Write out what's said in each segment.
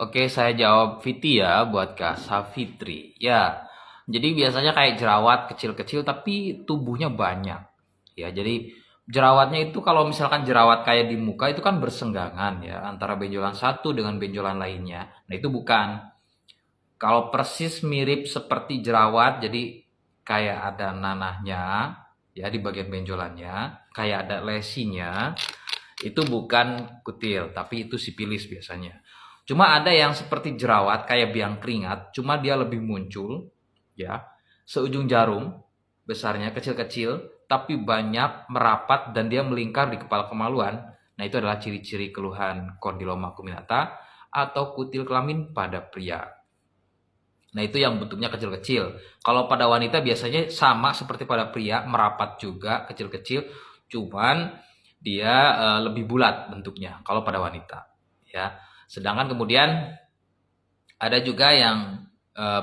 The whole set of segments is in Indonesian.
Oke, saya jawab Fiti ya buat Kak Safitri. Ya, jadi biasanya kayak jerawat kecil-kecil tapi tubuhnya banyak. Ya, jadi jerawatnya itu kalau misalkan jerawat kayak di muka itu kan bersenggangan ya antara benjolan satu dengan benjolan lainnya. Nah, itu bukan. Kalau persis mirip seperti jerawat, jadi kayak ada nanahnya ya di bagian benjolannya, kayak ada lesinya, itu bukan kutil, tapi itu sipilis biasanya. Cuma ada yang seperti jerawat kayak biang keringat, cuma dia lebih muncul ya, seujung jarum, besarnya kecil-kecil, tapi banyak merapat dan dia melingkar di kepala kemaluan. Nah, itu adalah ciri-ciri keluhan kondiloma acuminata atau kutil kelamin pada pria. Nah, itu yang bentuknya kecil-kecil. Kalau pada wanita biasanya sama seperti pada pria, merapat juga kecil-kecil, cuman dia lebih bulat bentuknya kalau pada wanita, ya. Sedangkan kemudian ada juga yang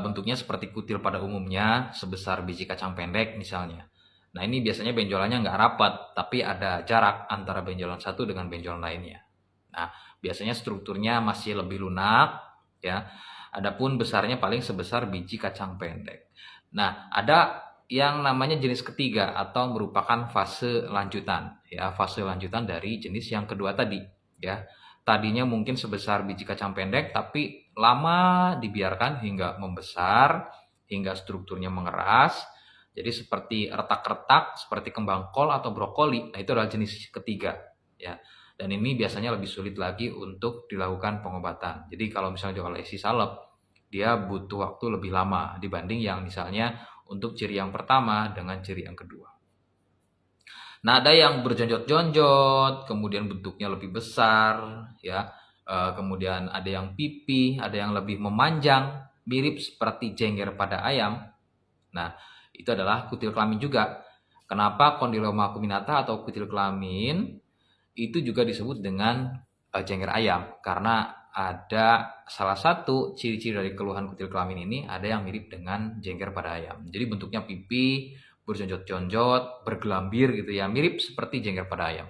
bentuknya seperti kutil pada umumnya, sebesar biji kacang pendek misalnya. Nah, ini biasanya benjolannya nggak rapat, tapi ada jarak antara benjolan satu dengan benjolan lainnya. Nah, biasanya strukturnya masih lebih lunak, ya. Adapun besarnya paling sebesar biji kacang pendek. Nah, ada yang namanya jenis ketiga atau merupakan fase lanjutan, ya, fase lanjutan dari jenis yang kedua tadi, ya. Tadinya mungkin sebesar biji kacang pendek, tapi lama dibiarkan hingga membesar, hingga strukturnya mengeras. Jadi seperti retak-retak, seperti kembang kol atau brokoli. Nah, itu adalah jenis ketiga, ya. Dan ini biasanya lebih sulit lagi untuk dilakukan pengobatan. Jadi kalau misalnya jual lesi salep, dia butuh waktu lebih lama dibanding yang misalnya untuk ciri yang pertama dengan ciri yang kedua. Nah, ada yang berjonjot-jonjot, kemudian bentuknya lebih besar, ya. Kemudian ada yang pipih, ada yang lebih memanjang, mirip seperti jengger pada ayam. Nah, itu adalah kutil kelamin juga. Kenapa kondiloma acuminata atau kutil kelamin itu juga disebut dengan jengger ayam? Karena ada salah satu ciri-ciri dari keluhan kutil kelamin ini ada yang mirip dengan jengger pada ayam. Jadi bentuknya pipih, berjonjot-jonjot, bergelambir gitu ya, mirip seperti jengger pada ayam.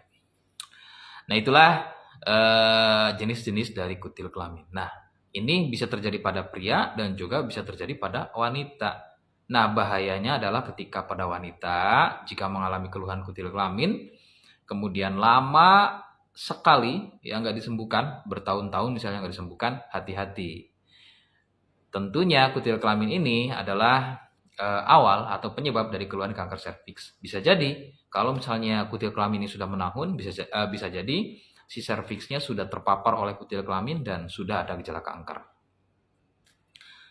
Nah, itulah jenis-jenis dari kutil kelamin. Nah, ini bisa terjadi pada pria dan juga bisa terjadi pada wanita. Nah, bahayanya adalah ketika pada wanita, jika mengalami keluhan kutil kelamin, kemudian lama sekali ya nggak disembuhkan, bertahun-tahun misalnya nggak disembuhkan, hati-hati. Tentunya kutil kelamin ini adalah awal atau penyebab dari keluhan kanker serviks. Bisa jadi kalau misalnya kutil kelamin ini sudah menahun, bisa jadi si serviksnya sudah terpapar oleh kutil kelamin dan sudah ada gejala kanker.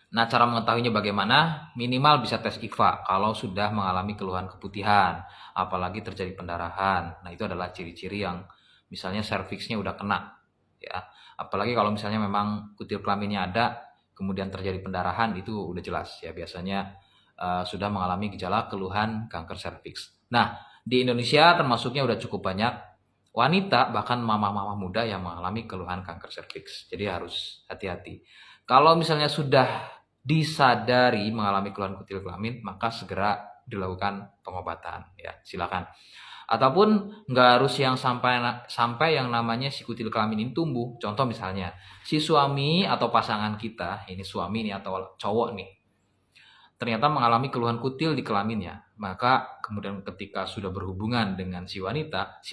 Nah, cara mengetahuinya bagaimana? Minimal bisa tes IVA kalau sudah mengalami keluhan keputihan, apalagi terjadi pendarahan. Nah, itu adalah ciri-ciri yang misalnya serviksnya udah kena, ya. Apalagi kalau misalnya memang kutil kelaminnya ada, kemudian terjadi pendarahan, itu udah jelas ya, biasanya sudah mengalami gejala keluhan kanker serviks. Nah, di Indonesia termasuknya udah cukup banyak wanita, bahkan mama-mama muda yang mengalami keluhan kanker serviks. Jadi harus hati-hati. Kalau misalnya sudah disadari mengalami keluhan kutil kelamin, maka segera dilakukan pengobatan ya, silakan. Ataupun nggak harus yang sampai yang namanya si kutil kelamin ini tumbuh. Contoh misalnya si suami atau pasangan kita, ini suami nih atau cowok nih, ternyata mengalami keluhan kutil di kelaminnya, maka kemudian ketika sudah berhubungan dengan si wanita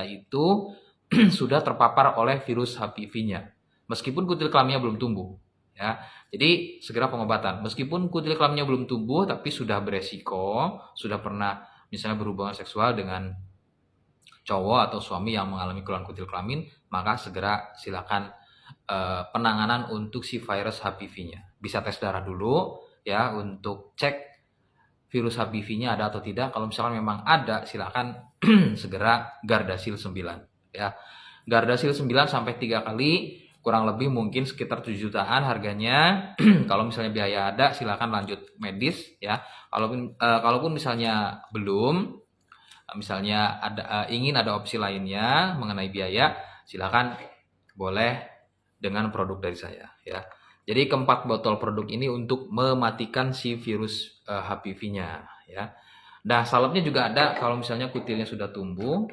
itu sudah terpapar oleh virus HPV-nya, meskipun kutil kelaminnya belum tumbuh, ya. Jadi segera pengobatan. Meskipun kutil kelaminnya belum tumbuh, tapi sudah beresiko, sudah pernah misalnya berhubungan seksual dengan cowok atau suami yang mengalami keluhan kutil kelamin, maka segera silakan penanganan untuk si virus HPV-nya. Bisa tes darah dulu ya untuk cek virus HPV-nya ada atau tidak. Kalau misalkan memang ada, silakan segera Gardasil 9 ya. Gardasil 9 sampai 3 kali, kurang lebih mungkin sekitar 7 jutaan harganya. Kalau misalnya biaya ada, silakan lanjut medis ya. Kalaupun misalnya belum, misalnya ingin ada opsi lainnya mengenai biaya, silakan boleh dengan produk dari saya ya. Jadi keempat botol produk ini untuk mematikan si virus HPV-nya ya. Nah, salepnya juga ada kalau misalnya kutilnya sudah tumbuh.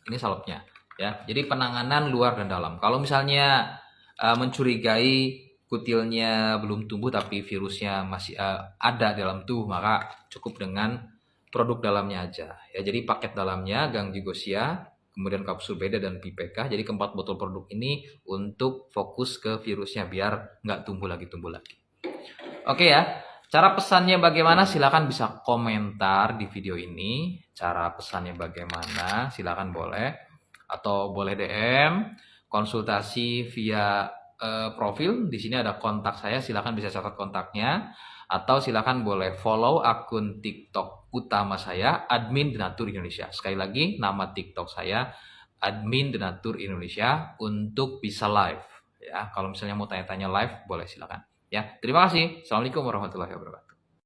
Ini salepnya ya. Jadi penanganan luar dan dalam. Kalau misalnya mencurigai kutilnya belum tumbuh tapi virusnya masih ada dalam tubuh, maka cukup dengan produk dalamnya aja. Ya, jadi paket dalamnya Gangjigosia, kemudian kapsul beda dan PPK. Jadi keempat botol produk ini untuk fokus ke virusnya biar nggak tumbuh lagi. Oke ya. Cara pesannya bagaimana? Silakan bisa komentar di video ini. Cara pesannya bagaimana? Silakan boleh. Atau boleh DM, konsultasi via profil. Di sini ada kontak saya. Silakan bisa catat kontaknya. Atau silakan boleh follow akun TikTok utama saya, Admin Denatur Indonesia. Sekali lagi, nama TikTok saya Admin Denatur Indonesia untuk bisa live. Ya, kalau misalnya mau tanya-tanya live, boleh silakan. Ya, terima kasih. Assalamualaikum warahmatullahi wabarakatuh.